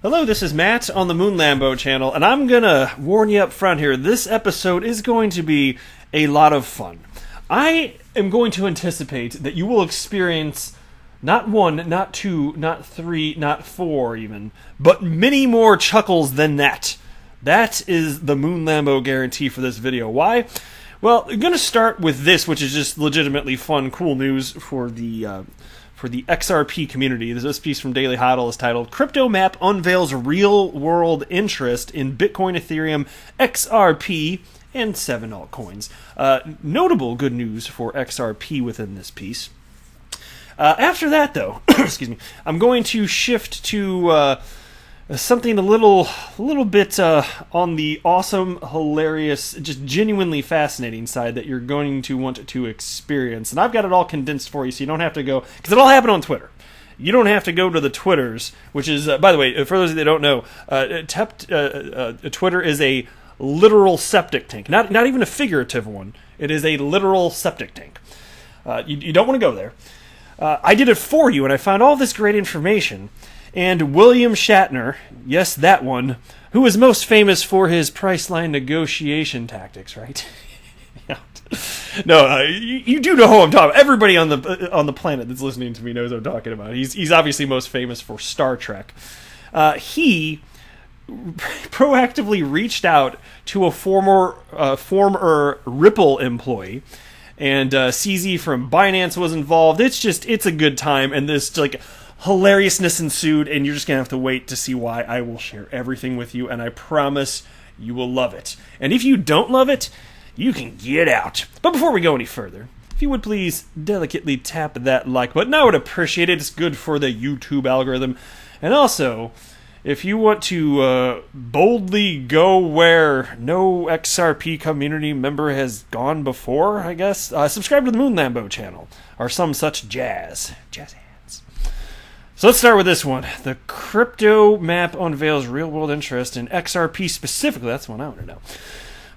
Hello, this is Matt on the Moon Lambo channel, and I'm gonna warn you up front here. This episode is going to be a lot of fun. I am going to anticipate that you will experience not one, not two, not three, not four even, but many more chuckles than that. That is the Moon Lambo guarantee for this video. Why? Well, I'm gonna start with this, which is just legitimately fun, cool news for the XRP community. This piece from Daily Hodl is titled, Crypto Map Unveils Real-World Interest in Bitcoin, Ethereum, XRP, and 7 altcoins. Notable good news for XRP within this piece. After that, though, excuse me, I'm going to shift to something a little bit on the awesome, hilarious, just genuinely fascinating side that you're going to want to experience. And I've got it all condensed for you, so you don't have to go, because it all happened on Twitter. You don't have to go to the Twitters, which is, by the way, for those that don't know, Twitter is a literal septic tank, not even a figurative one. It is a literal septic tank. You don't want to go there. I did it for you, and I found all this great information. And William Shatner, yes, that one, who is most famous for his Priceline negotiation tactics, right? Yeah. No, you do know who I'm talking about. Everybody on the planet that's listening to me knows what I'm talking about. He's obviously most famous for Star Trek. He proactively reached out to a former Ripple employee, and CZ from Binance was involved. It's a good time, and this hilariousness ensued, and you're just gonna have to wait to see why. I will share everything with you, and I promise you will love it. And if you don't love it, you can get out. But before we go any further, if you would please delicately tap that like button, I would appreciate it. It's good for the YouTube algorithm. And also, if you want to boldly go where no XRP community member has gone before, I guess, subscribe to the Moon Lambo channel, or some such jazz. Jazz hands. So let's start with this one. The crypto map unveils real-world interest in XRP specifically. That's the one I want to know.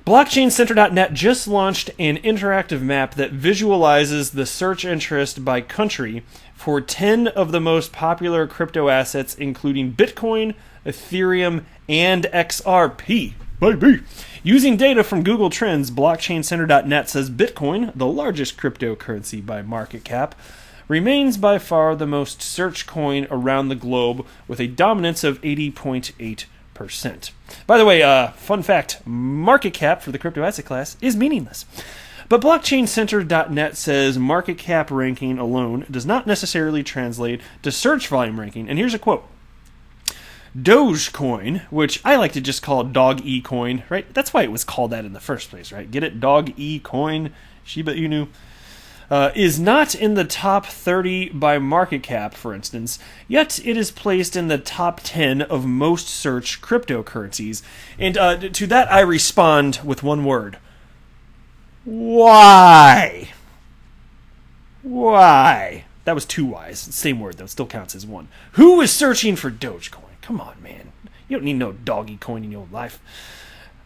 BlockchainCenter.net just launched an interactive map that visualizes the search interest by country for 10 of the most popular crypto assets, including Bitcoin, Ethereum, and XRP. Baby! Using data from Google Trends, BlockchainCenter.net says Bitcoin, the largest cryptocurrency by market cap, remains by far the most searched coin around the globe with a dominance of 80.8%. By the way, fun fact, market cap for the crypto asset class is meaningless. But BlockchainCenter.net says market cap ranking alone does not necessarily translate to search volume ranking. And here's a quote. Dogecoin, which I like to just call Dog-E coin, right? That's why it was called that in the first place, right? Get it? Dog-E coin, Shiba Inu. Is not in the top 30 by market cap, for instance, yet it is placed in the top 10 of most searched cryptocurrencies. And to that I respond with one word. Why? Why? That was two Y's. Same word, though. It still counts as one. Who is searching for Dogecoin? Come on, man. You don't need no doggy coin in your life.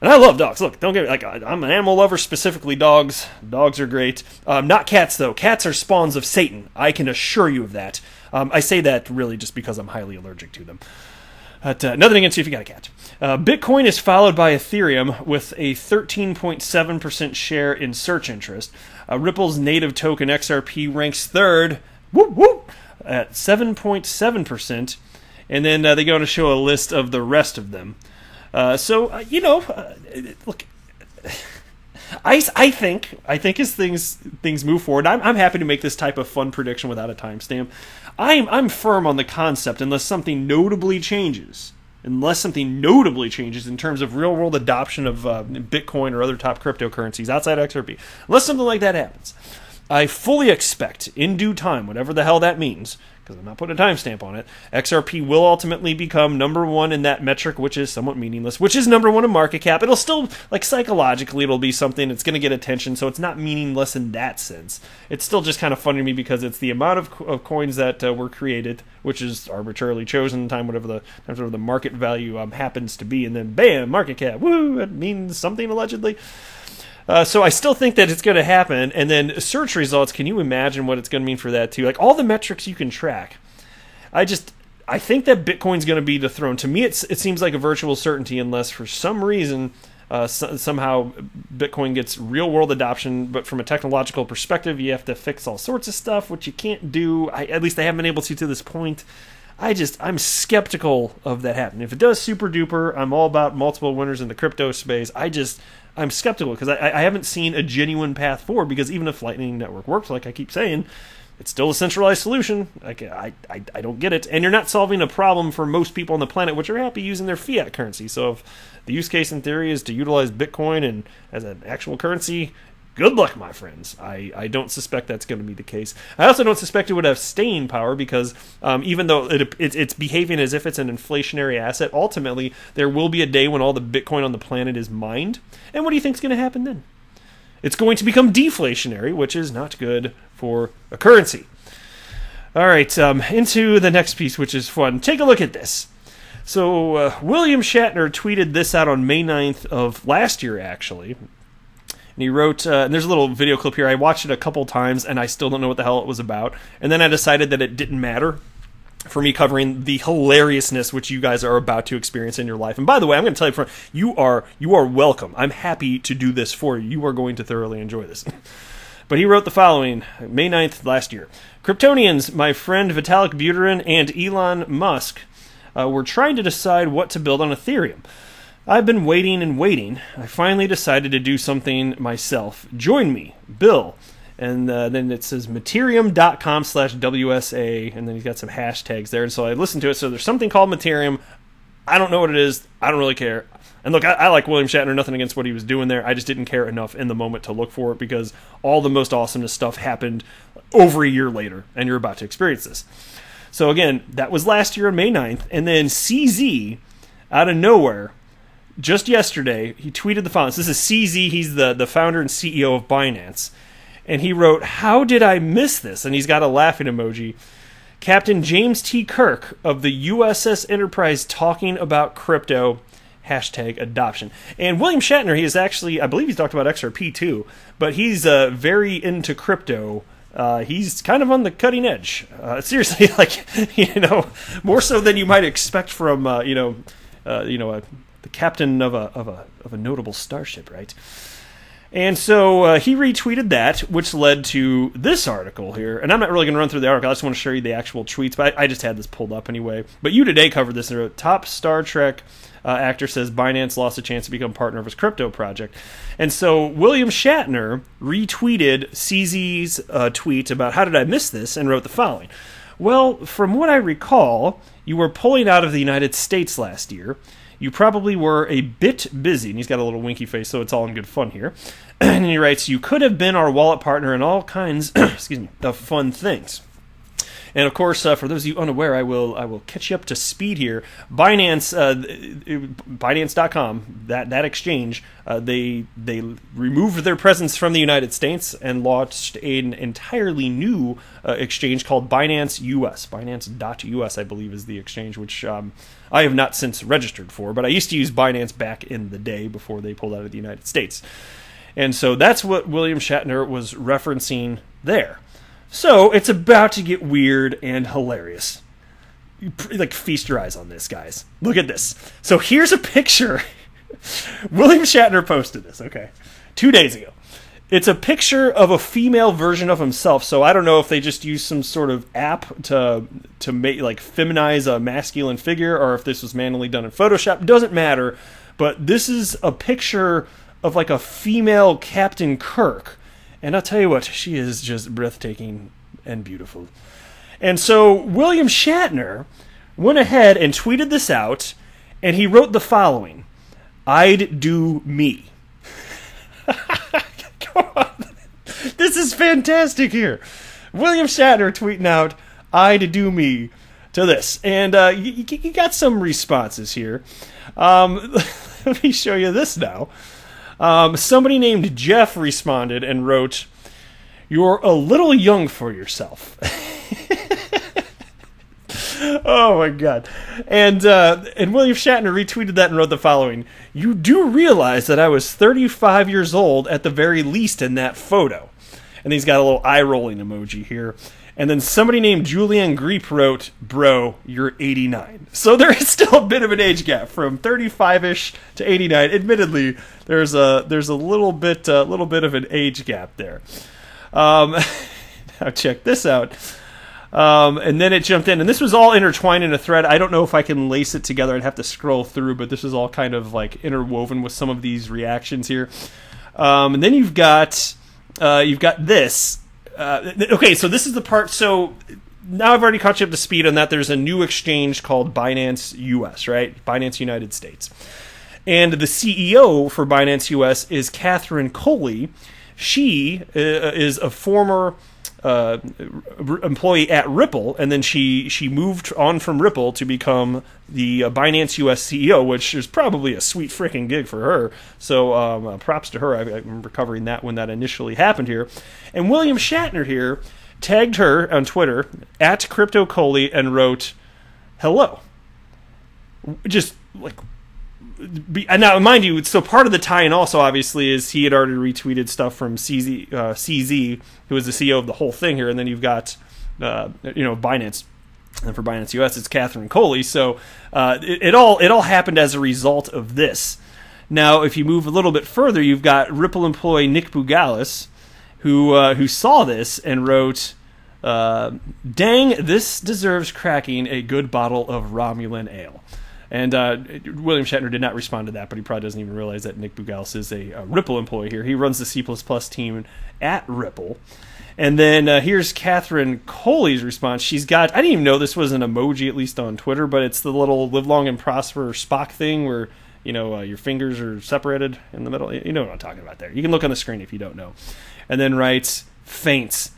And I love dogs. Look, don't get me, I'm an animal lover, specifically dogs. Dogs are great. Not cats, though. Cats are spawns of Satan. I can assure you of that. I say that really just because I'm highly allergic to them. But nothing against you if you got a cat. Bitcoin is followed by Ethereum with a 13.7% share in search interest. Ripple's native token XRP ranks third, whoop, whoop, at 7.7%. And then they go on to show a list of the rest of them. Look, I think as things move forward, I'm happy to make this type of fun prediction without a timestamp. I'm firm on the concept unless something notably changes. Unless something notably changes in terms of real-world adoption of Bitcoin or other top cryptocurrencies outside XRP. Unless something like that happens. I fully expect, in due time, whatever the hell that means, because I'm not putting a timestamp on it, XRP will ultimately become number one in that metric, which is somewhat meaningless, which is number one in market cap. It'll still, psychologically, it'll be something that's going to get attention, so it's not meaningless in that sense. It's still just kind of funny to me because it's the amount of coins that were created, which is arbitrarily chosen, whatever the market value happens to be, and then bam, market cap, woo, it means something allegedly. So I still think that it's going to happen. And then search results, can you imagine what it's going to mean for that too? All the metrics you can track. I think that Bitcoin's going to be dethroned. To me, it seems like a virtual certainty unless for some reason somehow Bitcoin gets real-world adoption. But from a technological perspective, you have to fix all sorts of stuff, which you can't do. At least I haven't been able to this point. I'm skeptical of that happening. If it does super duper, I'm all about multiple winners in the crypto space. I'm skeptical because I haven't seen a genuine path forward, because even if Lightning Network works, like I keep saying, it's still a centralized solution. I don't get it. And you're not solving a problem for most people on the planet, which are happy using their fiat currency. So if the use case in theory is to utilize Bitcoin and as an actual currency, good luck, my friends. I don't suspect that's going to be the case. I also don't suspect it would have staying power, because even though it's behaving as if it's an inflationary asset, ultimately there will be a day when all the Bitcoin on the planet is mined. And what do you think is going to happen then? It's going to become deflationary, which is not good for a currency. All right, into the next piece, which is fun. Take a look at this. So William Shatner tweeted this out on May 9th of last year, actually. And he wrote, and there's a little video clip here. I watched it a couple times, and I still don't know what the hell it was about. And then I decided that it didn't matter for me covering the hilariousness which you guys are about to experience in your life. And by the way, I'm going to tell you, you are welcome. I'm happy to do this for you. You are going to thoroughly enjoy this. But he wrote the following, May 9th last year. Kryptonians, my friend Vitalik Buterin and Elon Musk were trying to decide what to build on Ethereum. I've been waiting and waiting. I finally decided to do something myself. Join me, Bill. And then it says Materium.com/WSA, and then he's got some hashtags there. And so I listened to it. So there's something called Materium. I don't know what it is. I don't really care. And look, I like William Shatner, nothing against what he was doing there. I just didn't care enough in the moment to look for it, because all the most awesomeness stuff happened over a year later, and you're about to experience this. So again, that was last year on May 9th. And then CZ, out of nowhere, just yesterday, he tweeted the following. This is CZ. He's the founder and CEO of Binance. And he wrote, "How did I miss this?" And he's got a laughing emoji. Captain James T. Kirk of the USS Enterprise talking about crypto, #adoption. And William Shatner, he is actually, I believe he's talked about XRP too, but he's very into crypto. He's kind of on the cutting edge. Seriously, like, more so than you might expect from, the captain of a notable starship, right? And so he retweeted that, which led to this article here. And I'm not really going to run through the article. I just want to show you the actual tweets. But I just had this pulled up anyway. But You Today covered this. And wrote, top Star Trek actor says Binance lost a chance to become partner of his crypto project. And so William Shatner retweeted CZ's tweet about how did I miss this, and wrote the following. Well, from what I recall, you were pulling out of the United States last year. You probably were a bit busy. And he's got a little winky face, so it's all in good fun here. And he writes, you could have been our wallet partner in all kinds of fun things. And of course, for those of you unaware, I will catch you up to speed here. Binance, Binance.com, that exchange, they removed their presence from the United States and launched an entirely new exchange called Binance US. Binance.us, I believe, is the exchange, which I have not since registered for, but I used to use Binance back in the day before they pulled out of the United States. And so that's what William Shatner was referencing there. So it's about to get weird and hilarious. Like, feast your eyes on this, guys. Look at this. So here's a picture. William Shatner posted this, okay, 2 days ago. It's a picture of a female version of himself. So I don't know if they just used some sort of app to make, like, feminize a masculine figure, or if this was manually done in Photoshop. Doesn't matter. But this is a picture of, like, a female Captain Kirk. And I'll tell you what, she is just breathtaking and beautiful. And so William Shatner went ahead and tweeted this out, and he wrote the following. I'd do me. Come on. This is fantastic here. William Shatner tweeting out, I'd do me to this. And you got some responses here. Let me show you this now. Somebody named Jeff responded and wrote, you're a little young for yourself. Oh my God. And William Shatner retweeted that and wrote the following. You do realize that I was 35 years old at the very least in that photo. And he's got a little eye rolling emoji here. And then somebody named Julian Greep wrote, "Bro, you're 89." So there is still a bit of an age gap from 35ish to 89. Admittedly, there's a little bit of an age gap there. Now check this out. And then it jumped in, and this was all intertwined in a thread. I don't know if I can lace it together. I'd have to scroll through, but this is all kind of like interwoven with some of these reactions here. And then you've got this. Okay, so this is the part. So now I've already caught you up to speed on that. There's a new exchange called Binance US, right? Binance United States. And the CEO for Binance US is Catherine Coley. She is a former employee at Ripple, and then she moved on from Ripple to become the Binance US CEO, which is probably a sweet freaking gig for her. So props to her. I remember covering that when that initially happened here. And William Shatner here tagged her on Twitter at Crypto Coley and wrote, "Hello." Just like. And now, mind you, so part of the tie-in also, obviously, is he had already retweeted stuff from CZ, who is the CEO of the whole thing here, and then you've got, Binance, and for Binance US, it's Catherine Coley. So it all happened as a result of this. Now, if you move a little bit further, you've got Ripple employee Nick Bougalis, who saw this and wrote, "Dang, this deserves cracking a good bottle of Romulan ale." And William Shatner did not respond to that, but he probably doesn't even realize that Nick Bougalis is a Ripple employee here. He runs the C++ team at Ripple. And then here's Catherine Coley's response. She's got, I didn't even know this was an emoji, at least on Twitter, but it's the little live long and prosper Spock thing where, your fingers are separated in the middle. You know what I'm talking about there. You can look on the screen if you don't know. And then writes, "Faints."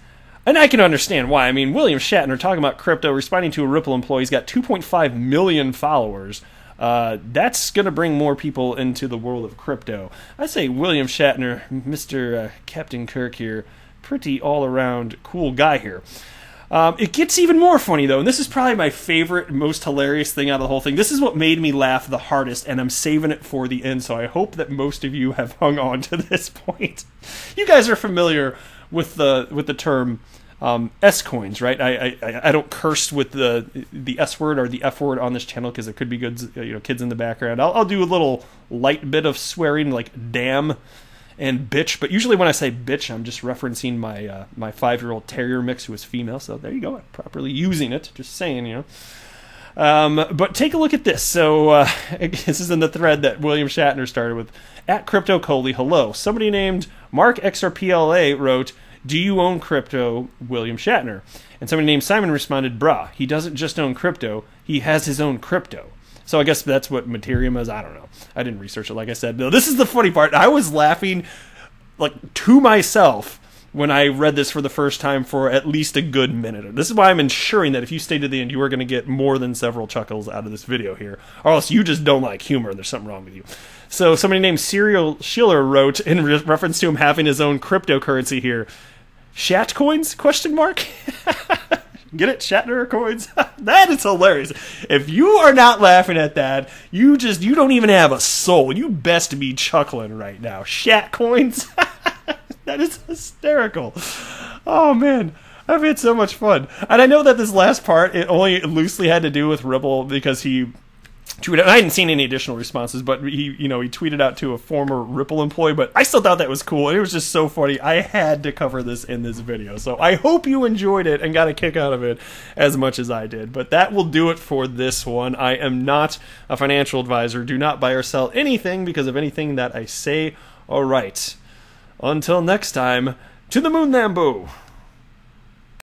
And I can understand why. I mean, William Shatner talking about crypto, responding to a Ripple employee. He's got 2.5 million followers. That's going to bring more people into the world of crypto. I say William Shatner, Mr. Captain Kirk here, pretty all-around cool guy here. It gets even more funny, though, and this is probably my favorite, most hilarious thing out of the whole thing. This is what made me laugh the hardest, and I'm saving it for the end, so I hope that most of you have hung on to this point. You guys are familiar with the term S coins, right? I don't curse with the S word or the F word on this channel because there could be kids in the background. I'll do a little light bit of swearing like damn and bitch, but usually when I say bitch, I'm just referencing my 5-year-old terrier mix who is female. So there you go, I'm properly using it. Just saying, But take a look at this. So this is in the thread that William Shatner started with. At Crypto Coley, hello. Somebody named Mark XRPLA wrote, "Do you own crypto, William Shatner?" And somebody named Simon responded, "Brah, he doesn't just own crypto, he has his own crypto." So I guess that's what Materium is. I don't know. I didn't research it, like I said. No, this is the funny part. I was laughing like to myself when I read this for the first time for at least a good minute. This is why I'm ensuring that if you stay to the end, you are going to get more than several chuckles out of this video here, or else you just don't like humor and there's something wrong with you. So somebody named Serial Schiller wrote, in reference to him having his own cryptocurrency here, "Shat coins? Question mark." Get it? Shatner coins? That is hilarious. If you are not laughing at that, you don't even have a soul. You best be chuckling right now. Shat coins? That is hysterical. Oh, man. I've had so much fun. And I know that this last part, it only loosely had to do with Ripple because he tweeted, I hadn't seen any additional responses, but he tweeted out to a former Ripple employee, but I still thought that was cool. And it was just so funny. I had to cover this in this video. So I hope you enjoyed it and got a kick out of it as much as I did. But that will do it for this one. I am not a financial advisor. Do not buy or sell anything because of anything that I say. All right. Until next time, to the moon, Lambo.